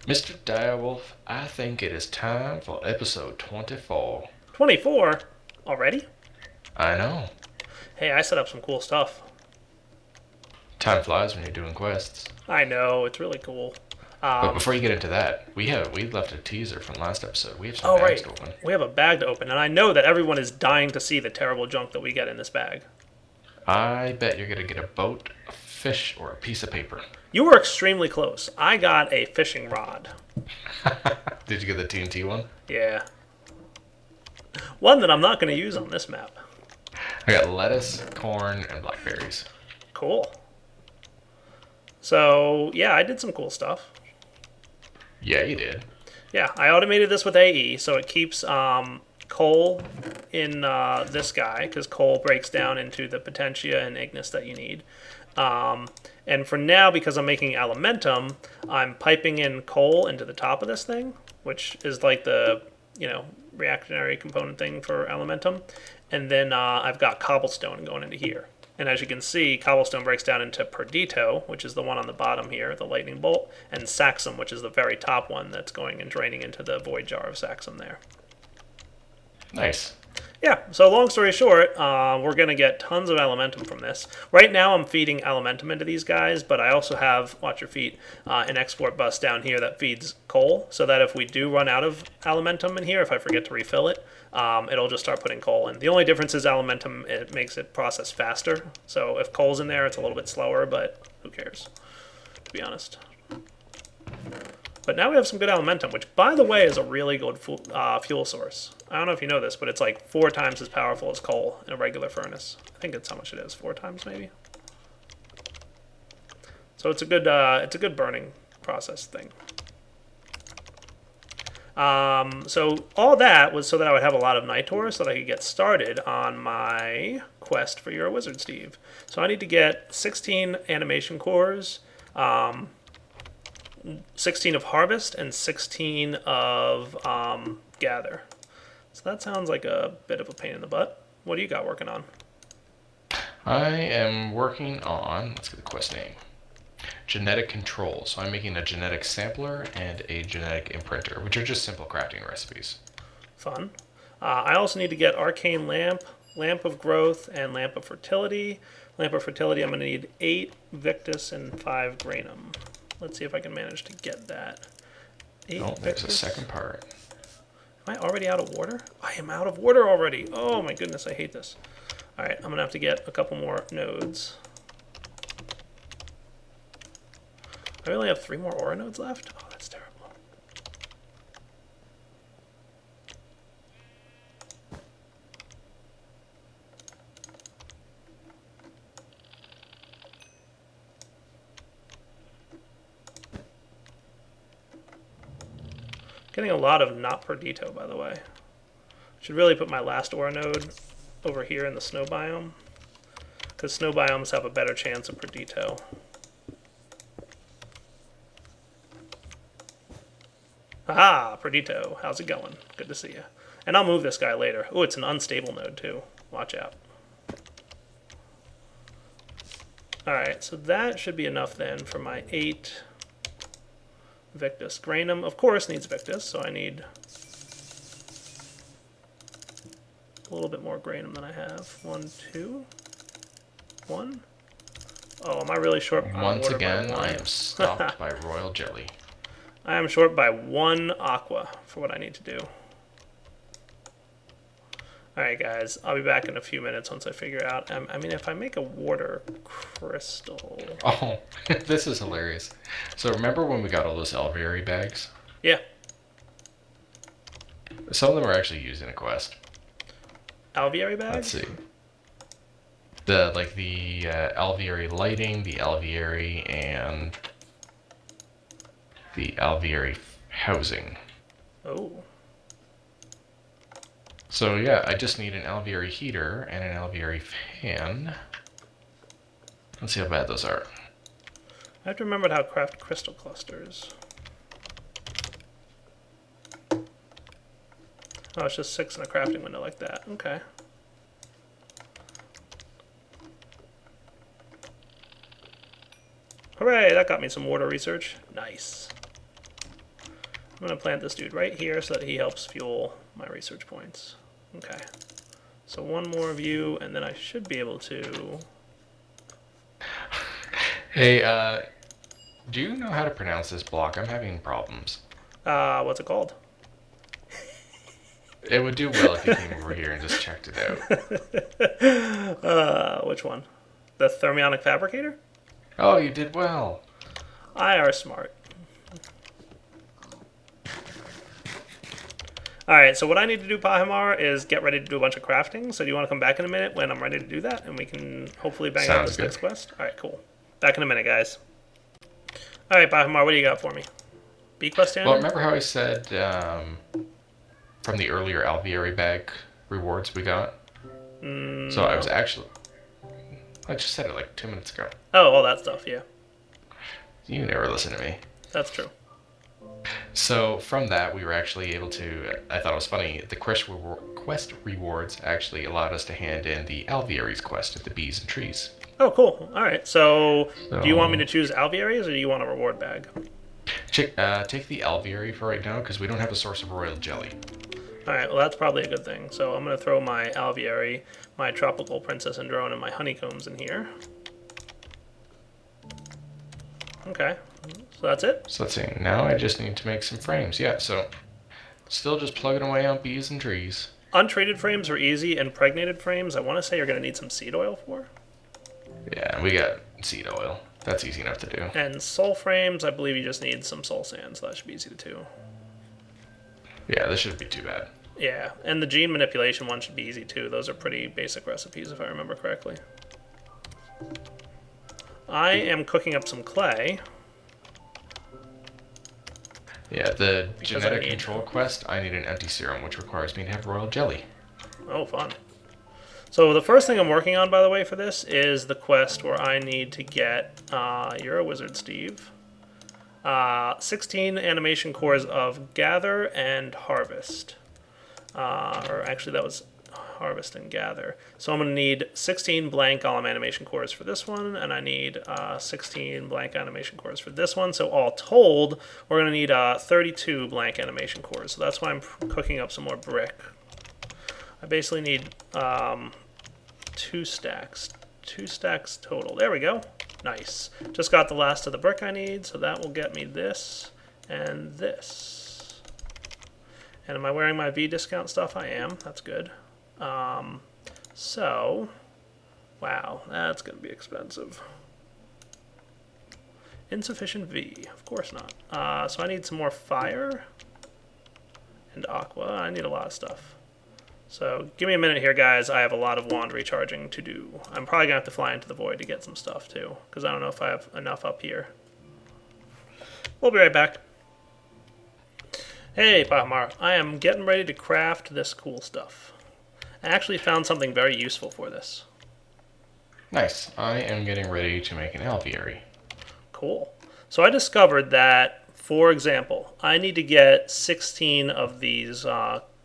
Mr. Direwolf, I think it is time for episode 24. 24? Already? I know. Hey, I set up some cool stuff. Time flies when you're doing quests. I know, it's really cool. But Um, before you get into that, we left a teaser from last episode. We have some oh, bags right. to open. We have a bag to open, and I know that everyone is dying to see the terrible junk that we get in this bag. I bet you're gonna get a boat, a fish, or a piece of paper. You were extremely close. I got a fishing rod. Did you get the TNT one? Yeah. One that I'm not going to use on this map. I got lettuce, corn, and blackberries. Cool. So, yeah, I did some cool stuff. Yeah, you did. Yeah, I automated this with AE, so it keeps coal in this guy, because coal breaks down into the potentia and ignis that you need. And for now, because I'm making Elementum, I'm piping in coal into the top of this thing, which is like the, reactionary component thing for Elementum. And then I've got cobblestone going into here. And as you can see, cobblestone breaks down into Perdito, which is the one on the bottom here, the lightning bolt, and Saxum, which is the very top one that's going and draining into the void jar of Saxum there. Nice. Yeah, so long story short, we're going to get tons of Elementum from this. Right now I'm feeding Elementum into these guys, but I also have, watch your feet, an export bus down here that feeds coal, so that if we do run out of Elementum in here, if I forget to refill it, it'll just start putting coal in. The only difference is Elementum, it makes it process faster, so if coal's in there, it's a little bit slower, but who cares, to be honest. But now we have some good Elementum, which, by the way, is a really good fuel source. I don't know if you know this, but it's like 4 times as powerful as coal in a regular furnace. I think that's how much it is, 4 times maybe. So it's a good burning process thing. So all that was so that I would have a lot of Nitor so that I could get started on my quest for You're a Wizard, Steve. So I need to get 16 animation cores, 16 of harvest, and 16 of gather. So that sounds like a bit of a pain in the butt. What do you got working on? I am working on, let's get the quest name, genetic control. So I'm making a genetic sampler and a genetic imprinter, which are just simple crafting recipes. Fun. I also need to get arcane lamp, lamp of growth, and lamp of fertility. Lamp of fertility, I'm going to need 8 victus and 5 granum. Let's see if I can manage to get that. 8 Oh, there's a second part. Am I already out of water? I am out of water already. Oh my goodness, I hate this. Alright, I'm going to have to get a couple more nodes. I only have 3 more aura nodes left? Oh, that's terrible. Getting a lot of not Perdito, by the way. Should really put my last aura node over here in the snow biome, because snow biomes have a better chance of Perdito. Aha, Perdito, how's it going? Good to see you. And I'll move this guy later. Oh, it's an unstable node too. Watch out. Alright, so that should be enough then for my 8 Victus. Granum, of course, needs Victus, so I need a little bit more Granum than I have. 1, 2, 1. Oh, am I really short on Once water again, by 1? I am stopped by royal jelly. I am short by 1 aqua for what I need to do. Alright guys, I'll be back in a few minutes once I figure out. I mean, if I make a water crystal... Oh, this is hilarious. So remember when we got all those apiary bags? Yeah. Some of them are actually used in a quest. Alveary bag? Let's see. The alveary lighting, the alveary, and the alveary housing. Oh. So yeah, I just need an alveary heater and an alveary fan. Let's see how bad those are. I have to remember how to craft crystal clusters. Oh, it's just 6 in a crafting window like that. Okay. Hooray, that got me some water research. Nice. I'm going to plant this dude right here so that he helps fuel my research points. Okay. So one more of you, and then I should be able to... Hey, do you know how to pronounce this block? I'm having problems. What's it called? It would do well if you came over here and just checked it out. Which one? The thermionic fabricator? Oh, you did well. I are smart. Alright, so what I need to do, Pahimar, is get ready to do a bunch of crafting. So do you want to come back in a minute when I'm ready to do that? And we can hopefully bang out this next quest? Alright, cool. Back in a minute, guys. Alright, Pahimar, what do you got for me? B quest standard? Well, remember how I said from the earlier apiary bag rewards we got? So I was actually... I just said it like 2 minutes ago. Oh, all that stuff, yeah. You never listen to me. That's true. So from that, we were actually able to... I thought it was funny. The quest rewards actually allowed us to hand in the alvearies quest of the bees and trees. Oh, cool. Alright, so do you want me to choose alvearies or do you want a reward bag? Take the alveary for right now, because we don't have a source of royal jelly. Alright, well that's probably a good thing. So I'm going to throw my alveary, my tropical princess and drone, and my honeycombs in here. Okay, so that's it? So let's see, now I just need to make some frames. Yeah, so still just plugging away on bees and trees. Untreated frames are easy, impregnated frames I want to say you're going to need some seed oil for. Yeah, we got seed oil. That's easy enough to do. And soul frames, I believe you just need some soul sand, so that should be easy to do. Yeah, this shouldn't be too bad. Yeah, and the gene manipulation one should be easy too. Those are pretty basic recipes if I remember correctly. I am cooking up some clay. Yeah, the genetic control quest, I need an empty serum, which requires me to have royal jelly. Oh, fun. So the first thing I'm working on, by the way, for this is the quest where I need to get, you're a wizard, Steve, 16 animation cores of gather and harvest. Or actually that was harvest and gather. So I'm going to need 16 blank Golem animation cores for this one, and I need 16 blank animation cores for this one. So all told, we're going to need 32 blank animation cores. So that's why I'm cooking up some more brick. I basically need 2 stacks. 2 stacks total. There we go. Nice. Just got the last of the brick I need, so that will get me this and this. And am I wearing my V discount stuff? I am. That's good. So, wow, that's going to be expensive. Insufficient V. Of course not. So I need some more fire and aqua. I need a lot of stuff. So give me a minute here, guys. I have a lot of wand recharging to do. I'm probably going to have to fly into the void to get some stuff, too, because I don't know if I have enough up here. We'll be right back. Hey, Pahimar. I am getting ready to craft this cool stuff. I actually found something very useful for this. Nice. I am getting ready to make an alveary. Cool. So I discovered that, for example, I need to get 16 of these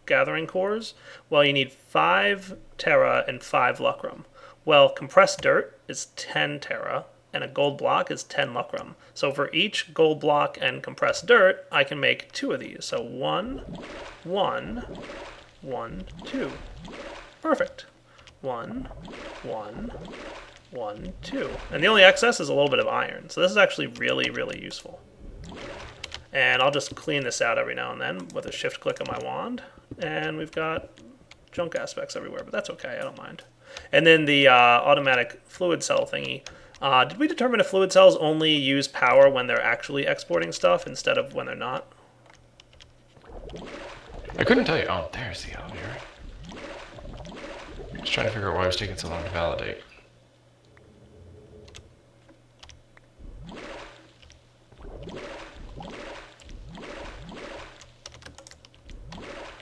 gathering cores. Well, you need 5 Terra and 5 Lucrum. Well, compressed dirt is 10 Terra, and a gold block is 10 Lucrum. So for each gold block and compressed dirt, I can make 2 of these. So 1, 1, 1, 2. Perfect. 1, 1, 1, 2. And the only excess is a little bit of iron. So this is actually really, really useful. And I'll just clean this out every now and then with a shift click of my wand. And we've got junk aspects everywhere, but that's okay. I don't mind. And then the automatic fluid cell thingy. Did we determine if fluid cells only use power when they're actually exporting stuff instead of when they're not? I couldn't tell you. Oh, there's the alveary. Just trying to figure out why it was taking so long to validate.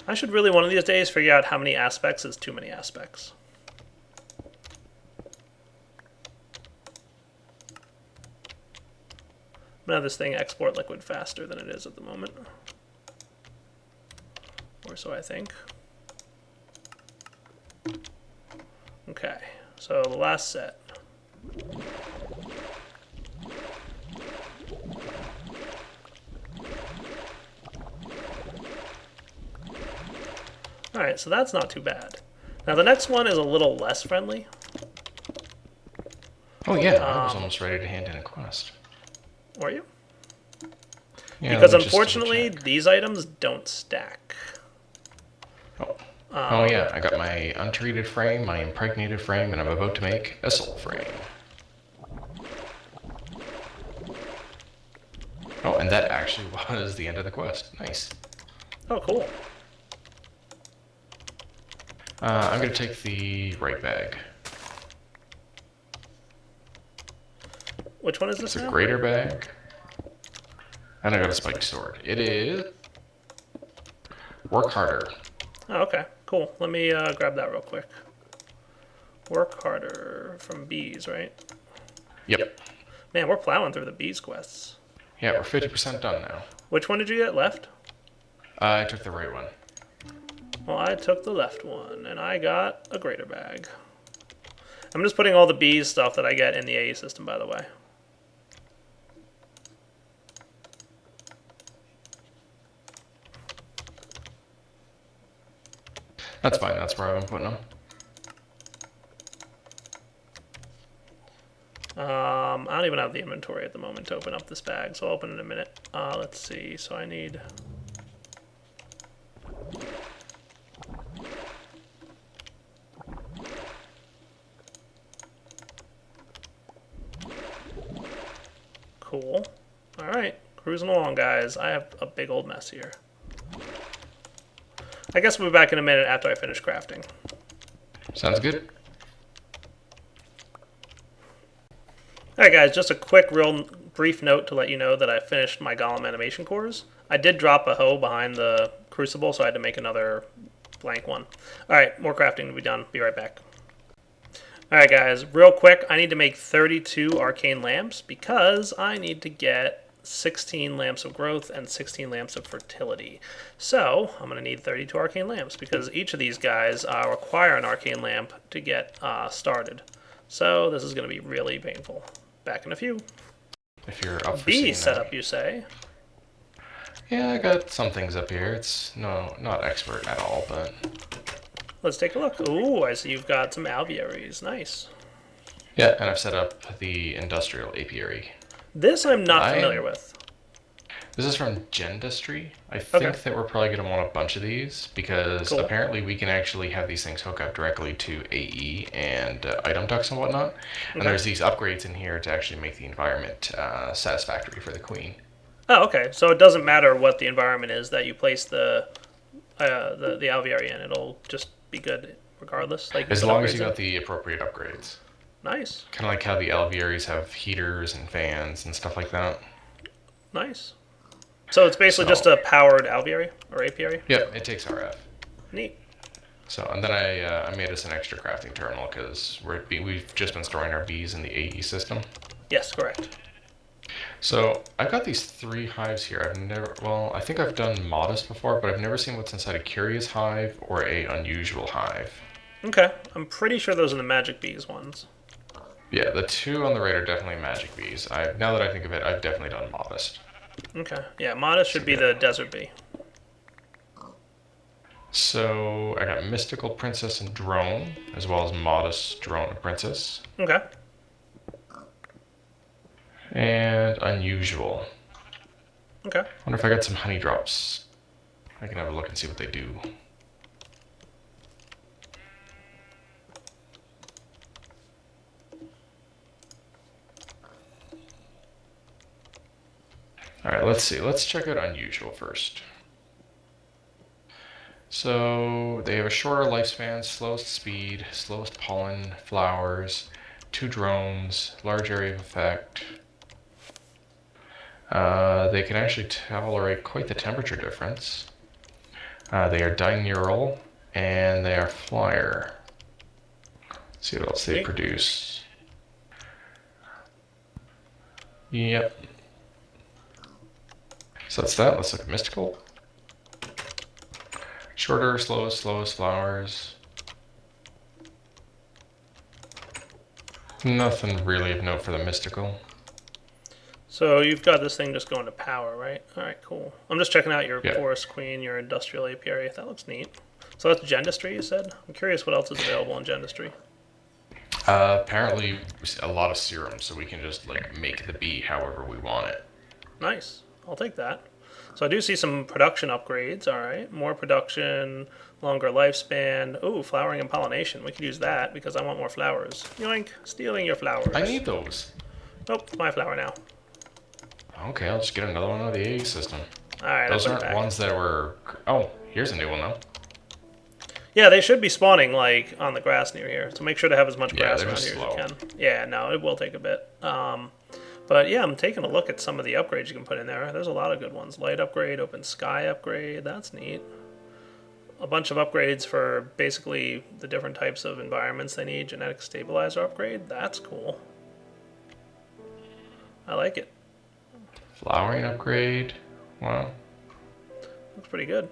I should really one of these days figure out how many aspects is too many aspects. I'm gonna have this thing export liquid faster than it is at the moment. Or so I think. Okay, so the last set. Alright, so that's not too bad. Now the next one is a little less friendly. Oh yeah, I was almost ready to hand in a quest. Were you? Yeah, Because let me just unfortunately, double check. these items don't stack. Oh yeah, I got my untreated frame, my impregnated frame, and I'm about to make a soul frame. Oh, and that actually was the end of the quest. Nice. Oh, cool. I'm going to take the right bag. Which one is this It's a now? greater bag. And I got a spiked sword. It is... Work harder. Oh, okay. Cool. Let me grab that real quick. Work harder from bees, right? Yep. Man, we're plowing through the bees quests. Yeah, we're 50% done now. Which one did you get left? I took the right one. Well, I took the left one, and I got a greater bag. I'm just putting all the bees stuff that I get in the AE system, by the way. That's fine, that's where I've been putting them. I don't even have the inventory at the moment to open up this bag, so I'll open it in a minute. Let's see, so I need... Cool. Alright, cruising along, guys. I have a big old mess here. I guess we'll be back in a minute after I finish crafting. Sounds good. Alright guys, just a quick, real brief note to let you know that I finished my Golem animation cores. I did drop a hoe behind the crucible, so I had to make another blank one. Alright, more crafting to be done. Be right back. Alright guys, real quick, I need to make 32 arcane lamps because I need to get 16 lamps of growth and 16 lamps of fertility. So, I'm going to need 32 arcane lamps because each of these guys require an arcane lamp to get started. So, this is going to be really painful. Back in a few. If you're up for Bee seeing setup, that. you say? Yeah, I got some things up here. It's not expert at all, but... Let's take a look. Ooh, I see you've got some alvearies. Nice. Yeah, and I've set up the industrial apiary. This I'm not familiar with. This is from Gendustry. I think that we're probably going to want a bunch of these because apparently we can actually have these things hook up directly to AE and item ducts and whatnot. And there's these upgrades in here to actually make the environment satisfactory for the queen. Oh, okay. So it doesn't matter what the environment is that you place the alveary in. It'll just be good regardless. Like as long as you got the appropriate upgrades. Nice. Kind of like how the alvearies have heaters and fans and stuff like that. Nice. So it's basically just a powered alveary or apiary? Yep, it takes RF. Neat. So, and then I made us an extra crafting terminal because we've just been storing our bees in the AE system. Yes, correct. So I've got these 3 hives here. I think I've done modest before, but I've never seen what's inside a curious hive or a unusual hive. Okay, I'm pretty sure those are the magic bees ones. Yeah, the 2 on the right are definitely magic bees. Now that I think of it, I've definitely done modest. Okay, yeah, modest should be the desert bee. So I got mystical princess and drone, as well as modest drone and princess. Okay. And unusual. Okay. Wonder if I got some honey drops. I can have a look and see what they do. Alright, let's see. Let's check out unusual first. So they have a shorter lifespan, slowest speed, slowest pollen, flowers, 2 drones, large area of effect. They can actually tolerate quite the temperature difference. They are diurnal, and they are flyer. Let's see what else they produce. Yep. So that's that. Let's look at mystical. Shorter, slowest flowers. Nothing really of note for the mystical. So you've got this thing just going to power, right? All right, cool. I'm just checking out your forest queen, your industrial apiary. That looks neat. So that's Gendustry, you said? I'm curious what else is available in Gendustry. Apparently a lot of serum, so we can just like make the bee however we want it. Nice. I'll take that. So I do see some production upgrades. All right, more production, longer lifespan. Ooh, flowering and pollination. We could use that because I want more flowers. Yoink! Stealing your flowers. I need those. Nope, it's my flower now. Okay, I'll just get another one out of the A system. All right, those aren't ones that were. Oh, here's a new one though. Yeah, they should be spawning like on the grass near here. So make sure to have as much grass around here slow. as you can. Yeah, no, it will take a bit. But yeah, I'm taking a look at some of the upgrades you can put in there. There's a lot of good ones. Light upgrade, open sky upgrade. That's neat. A bunch of upgrades for basically the different types of environments they need. Genetic stabilizer upgrade. That's cool. I like it. Flowering upgrade. Wow. Looks pretty good.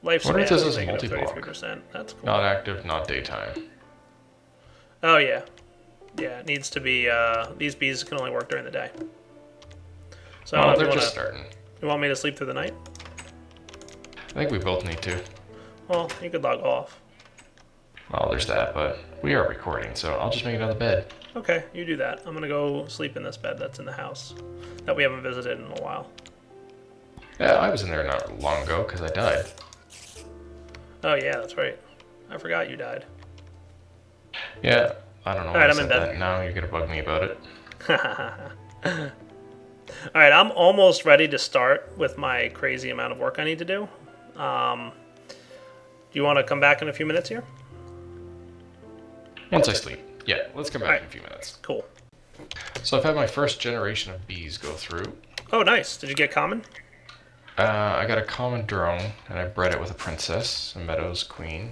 Lifespan. What if this is multi-block? 33%. That's cool. Not active, not daytime. Oh yeah. Yeah, it needs to be, these bees can only work during the day. So well, they're just starting. You want me to sleep through the night? I think we both need to. Well, you could log off. Well, there's that, but we are recording, so I'll just make another bed. Okay, you do that. I'm gonna go sleep in this bed that's in the house that we haven't visited in a while. Yeah, I was in there not long ago because I died. Oh yeah, that's right. I forgot you died. Yeah. I don't know why Alright, I I'm in said bed. that. Now you're gonna bug me about it. Alright, I'm almost ready to start with my crazy amount of work I need to do. Do you want to come back in a few minutes here? Once I sleep. Yeah, let's come back in a few minutes. Cool. So I've had my first generation of bees go through. Oh, nice. Did you get common? I got a common drone, and I bred it with a princess, a meadows queen.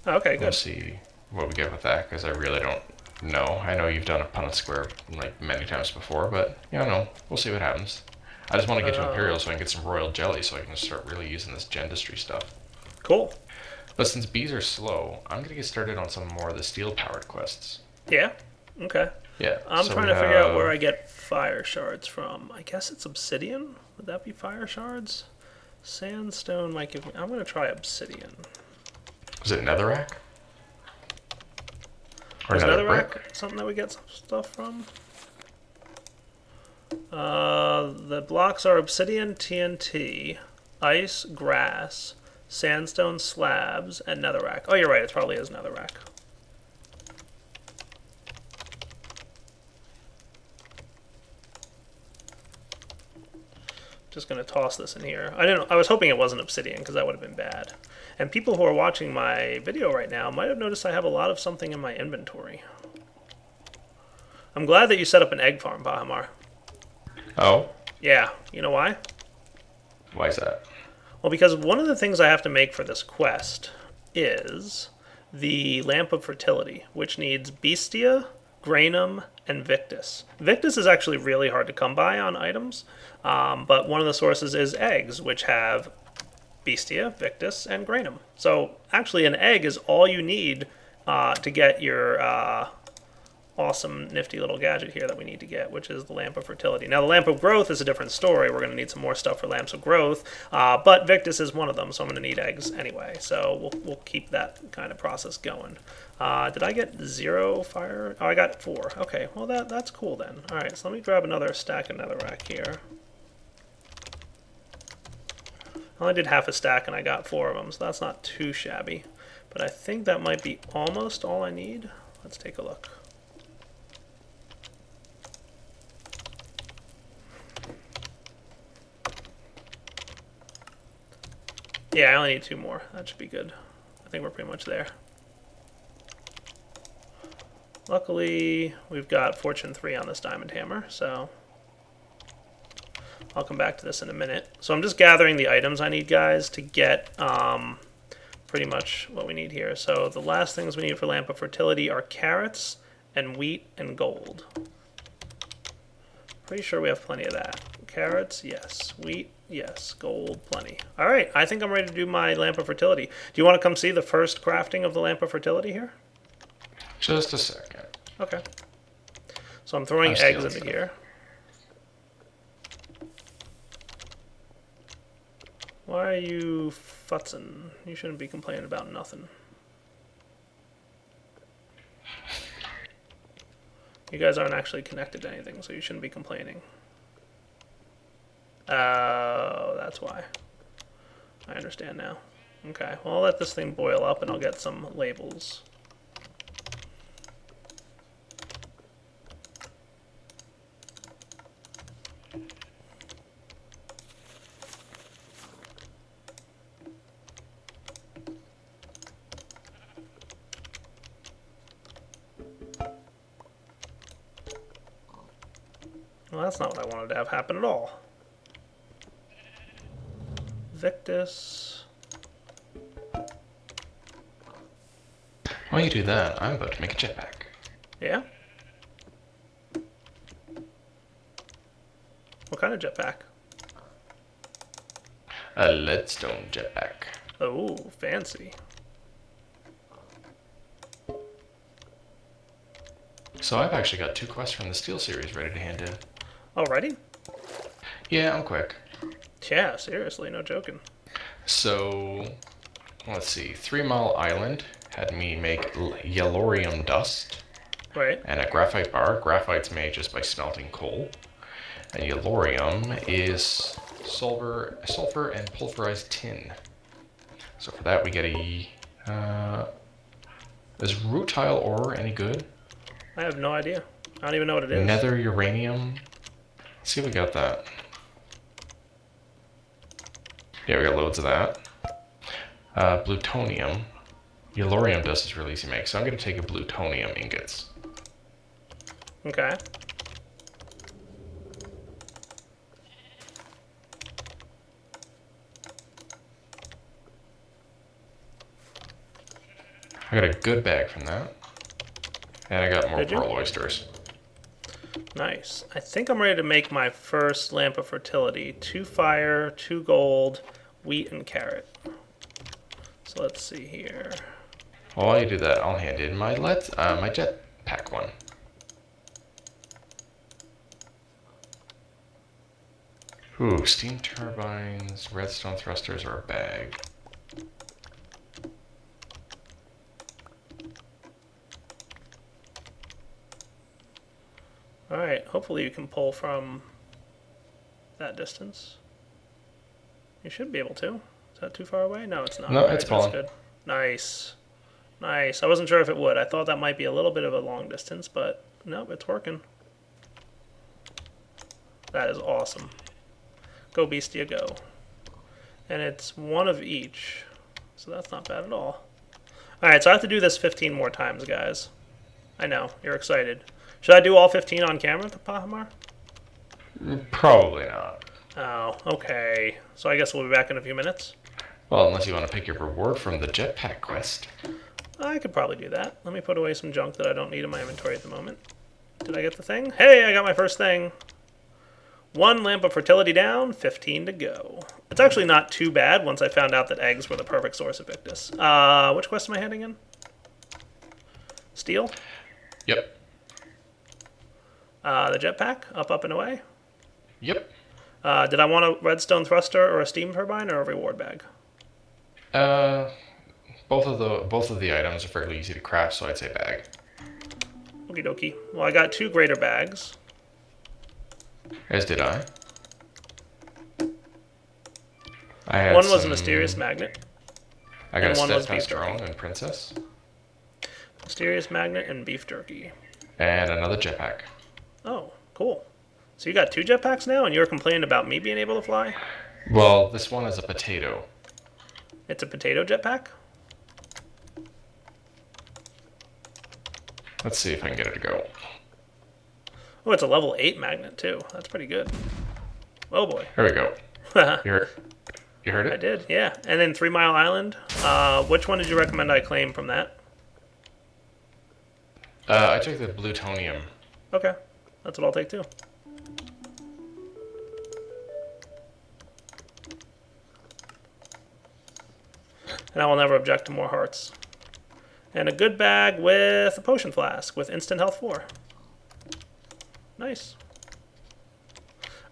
Oh, okay, good. We'll see what we get with that, because I really don't know. I know you've done a Punnett Square like many times before, but you know, we'll see what happens. I just want to get to Imperial so I can get some royal jelly so I can start really using this Gendustry stuff. Cool. But since bees are slow, I'm going to get started on some more of the steel-powered quests. Yeah? Okay. Yeah. I'm trying to figure out where I get fire shards from. I guess it's obsidian? Would that be fire shards? Sandstone might give me... I'm going to try obsidian. Is it netherrack? Or is netherrack brick? Something that we get some stuff from? The blocks are obsidian, TNT, ice, grass, sandstone slabs, and netherrack. Oh, you're right. It probably is netherrack. Just going to toss this in here. I was hoping it wasn't obsidian because that would have been bad. And people who are watching my video right now might have noticed I have a lot of something in my inventory. I'm glad that you set up an egg farm, Bahamar. Oh? Yeah. You know why? Why is that? Well, because one of the things I have to make for this quest is the Lamp of Fertility, which needs Bestia, Granum, and Victus. Victus is actually really hard to come by on items, but one of the sources is eggs, which have Bestia, Victus, and Granum. So actually an egg is all you need to get your awesome nifty little gadget here that we need to get, which is the Lamp of Fertility. Now the Lamp of Growth is a different story. We're going to need some more stuff for Lamps of Growth, but Victus is one of them, so I'm going to need eggs anyway. So we'll keep that kind of process going. Did I get 0 fire? Oh, I got 4. Okay, well that's cool then. All right, so let me grab another stack of netherrack here. I only did half a stack and I got 4 of them, so that's not too shabby. But I think that might be almost all I need. Let's take a look. Yeah, I only need 2 more. That should be good. I think we're pretty much there. Luckily, we've got Fortune 3 on this diamond hammer, so I'll come back to this in a minute. So I'm just gathering the items I need, guys, to get pretty much what we need here. So the last things we need for Lamp of Fertility are carrots and wheat and gold. Pretty sure we have plenty of that. Carrots, yes. Wheat, yes. Gold, plenty. All right, I think I'm ready to do my Lamp of Fertility. Do you want to come see the first crafting of the Lamp of Fertility here? Just a second. Okay. So I'm throwing eggs into here. Why are you futzing? You shouldn't be complaining about nothing. You guys aren't actually connected to anything, so you shouldn't be complaining. Oh, that's why. I understand now. Okay, well, I'll let this thing boil up and I'll get some labels. Well, that's not what I wanted to have happen at all. Victus. While you do that, I'm about to make a jetpack. Yeah? What kind of jetpack? A leadstone jetpack. Oh, fancy. So I've actually got 2 quests from the Steel series ready to hand in. Alrighty? Yeah, I'm quick. Yeah, seriously, no joking. So, let's see. 3 Mile Island had me make yellorium dust. Right. And a graphite bar. Graphite's made just by smelting coal. And yellorium is sulfur and pulverized tin. So for that we get a... is rutile ore any good? I have no idea. I don't even know what it is. Nether uranium. Let's see if we got that. Yeah, we got loads of that. Plutonium. Yellorium dust is really easy to make, so I'm going to take a plutonium ingots. Okay. I got a good bag from that. And I got more pearl oysters. Nice. I think I'm ready to make my first lamp of fertility. 2 fire, 2 gold, wheat, and carrot. So let's see here. While you do that, I'll hand in my my jetpack one. Ooh, steam turbines, redstone thrusters, or a bag. Alright, hopefully you can pull from that distance. You should be able to. Is that too far away? No, it's not. No, Right, it's pulling. that's good. Nice. Nice. I wasn't sure if it would. I thought that might be a little bit of a long distance, but no, it's working. That is awesome. Go Beastia, go. And it's 1 of each, so that's not bad at all. Alright, so I have to do this 15 more times, guys. I know, you're excited. Should I do all 15 on camera, Pahamar? Probably not. Oh, okay. So I guess we'll be back in a few minutes? Well, unless you want to pick your reward from the jetpack quest. I could probably do that. Let me put away some junk that I don't need in my inventory at the moment. Did I get the thing? Hey, I got my first thing. 1 lamp of fertility down, 15 to go. It's actually not too bad once I found out that eggs were the perfect source of Victus. Which quest am I handing in? Steel? Yep. The jetpack? Up, and away? Yep. Did I want a redstone thruster or a steam turbine or a reward bag? Both of the items are fairly easy to craft, so I'd say bag. Okie dokie. Well, I got 2 greater bags. As did I. Had one was a mysterious magnet. I got a one was steadfast beef jerky. drone and princess. Mysterious magnet and beef jerky. And another jetpack. Oh, cool. So you got 2 jetpacks now, and you're complaining about me being able to fly? Well, this one is a potato. It's a potato jetpack? Let's see if I can get it to go. Oh, it's a level 8 magnet, too. That's pretty good. Oh, boy. Here we go. You heard it? I did, yeah. And then 3 Mile Island. Which one did you recommend I claim from that? I took the plutonium. Okay. That's what I'll take, too. And I will never object to more hearts. And a good bag with a potion flask with instant health 4. Nice.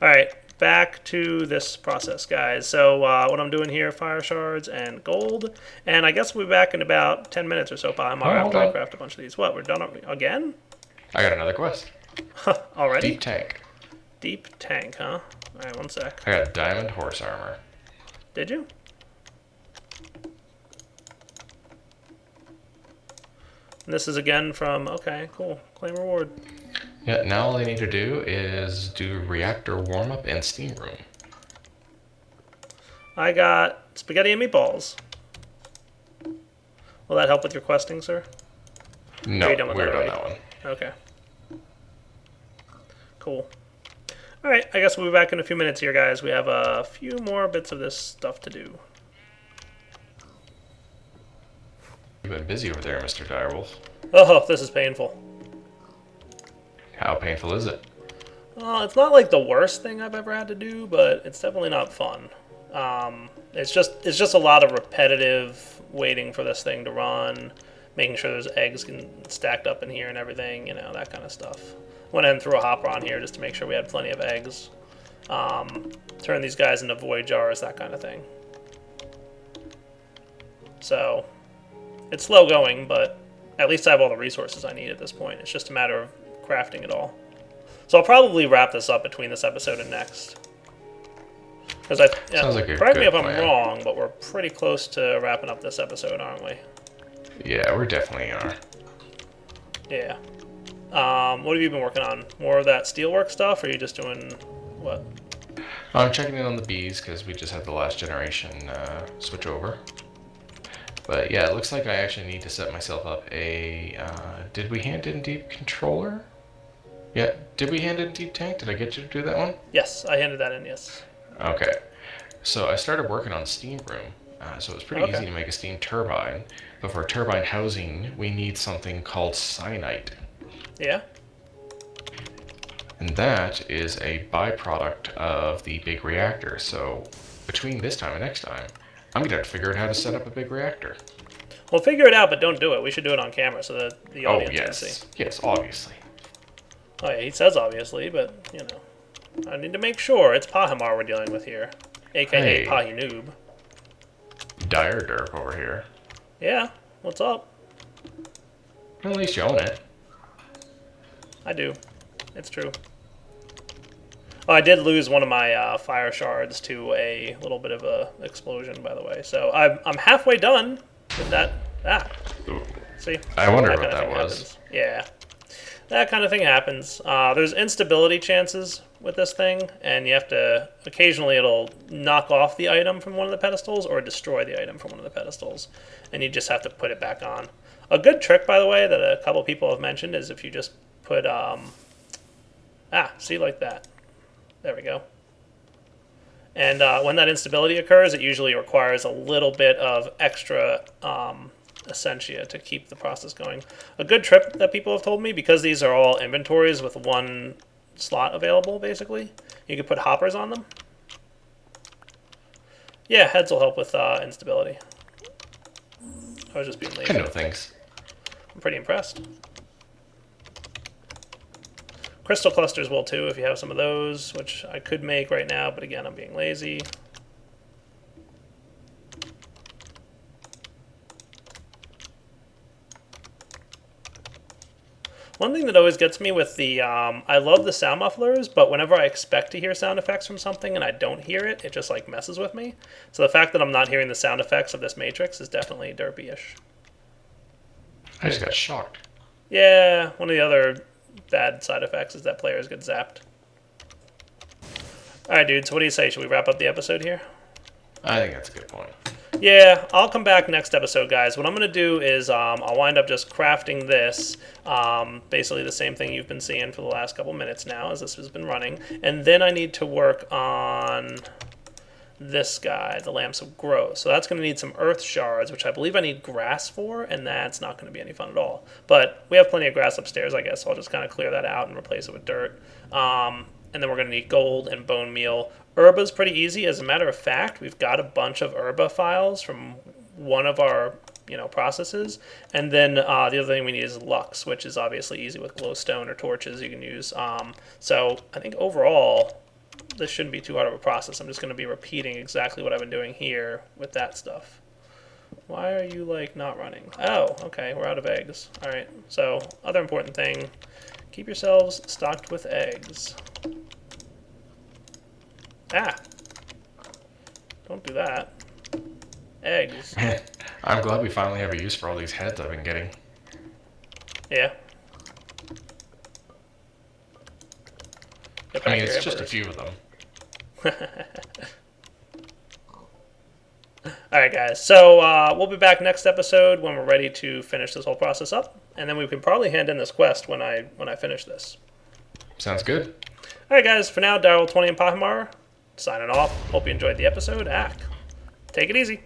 Alright, back to this process, guys. So what I'm doing here, fire shards and gold. And I guess we'll be back in about 10 minutes or so, after I craft a bunch of these. What, we're done again? I got another quest. Already? Deep tank. Deep tank, huh? Alright, one sec. I got diamond horse armor. Did you? And this is again from, okay, cool. Claim reward. Yeah, now all I need to do is do reactor warm-up and steam room. I got spaghetti and meatballs. Will that help with your questing, sir? No, we're done that one. Okay. Cool. Alright, I guess we'll be back in a few minutes here, guys. We have a few more bits of this stuff to do. You've been busy over there, Mr. Direwolf. Oh, this is painful. How painful is it? It's not like the worst thing I've ever had to do, but it's definitely not fun. It's just a lot of repetitive waiting for this thing to run, making sure there's eggs stacked up in here and everything, you know, that kind of stuff. Went ahead and threw a hopper on here just to make sure we had plenty of eggs. Turn these guys into void jars, that kind of thing. So, it's slow going, but at least I have all the resources I need at this point. It's just a matter of crafting it all. So I'll probably wrap this up between this episode and next. Because Sounds like a correct me if plan. I'm wrong, but we're pretty close to wrapping up this episode, aren't we? Yeah, we definitely are. Yeah. What have you been working on? More of that steelwork stuff, or are you just doing what? I'm checking in on the bees because we just had the last generation switch over. But yeah, it looks like I actually need to set myself up a... did we hand in deep controller? Yeah, did we hand in deep tank? Did I get you to do that one? Yes, I handed that in, yes. Okay. So I started working on steam room. So it was pretty easy to make a steam turbine. But for turbine housing, we need something called cyanite. Yeah? And that is a byproduct of the big reactor. So between this time and next time, I'm going to have to figure out how to set up a big reactor. Well, figure it out, but don't do it. We should do it on camera so that the audience can see. Yes, obviously. Oh yeah, he says obviously, but, you know. I need to make sure it's Pahimar we're dealing with here. A.K.A. Pahi Noob. Dire Derp over here. Yeah, what's up? At least you own it. I do. It's true. Oh, I did lose one of my fire shards to a little bit of a explosion, by the way. So I'm halfway done with that. Ooh. See? I wonder what that was. Happens. Yeah. That kind of thing happens. There's instability chances with this thing, and you have to... Occasionally it'll knock off the item from one of the pedestals or destroy the item from one of the pedestals, and you just have to put it back on. A good trick, by the way, that a couple people have mentioned is if you just put... see, like that. There we go. And when that instability occurs, it usually requires a little bit of extra essentia to keep the process going. A good trick that people have told me, because these are all inventories with one slot available, basically, you could put hoppers on them. Yeah, heads will help with instability. I was just being lazy. I know things. I'm pretty impressed. Crystal clusters will too, if you have some of those, which I could make right now, but again, I'm being lazy. One thing that always gets me with the, I love the sound mufflers, but whenever I expect to hear sound effects from something and I don't hear it, it just like messes with me. So the fact that I'm not hearing the sound effects of this matrix is definitely derpy-ish. I just got shocked. Yeah, one of the other bad side effects is that players get zapped. Alright, dude, so what do you say? Should we wrap up the episode here? I think that's a good point. Yeah, I'll come back next episode, guys. What I'm going to do is I'll wind up just crafting this, basically the same thing you've been seeing for the last couple minutes now as this has been running. And then I need to work on this guy, the Lamps of Growth. So that's going to need some earth shards, which I believe I need grass for, and that's not going to be any fun at all. But we have plenty of grass upstairs, I guess, so I'll just kind of clear that out and replace it with dirt. And then we're going to need gold and bone meal. Herba's pretty easy. As a matter of fact, we've got a bunch of herba files from one of our processes. And then the other thing we need is lux, which is obviously easy with glowstone or torches you can use. So I think overall, this shouldn't be too hard of a process. I'm just going to be repeating exactly what I've been doing here with that stuff. Why are you, like, not running? Oh, okay, we're out of eggs. All right, so other important thing, keep yourselves stocked with eggs. Ah, don't do that. Eggs. I'm glad we finally have a use for all these heads I've been getting. Yeah. I mean, it's just a few of them. Alright guys, so we'll be back next episode when we're ready to finish this whole process up, and then we can probably hand in this quest when I finish this. Sounds good. Alright guys, for now, Daryl20 and Pahimar signing off. Hope you enjoyed the episode. Take it easy.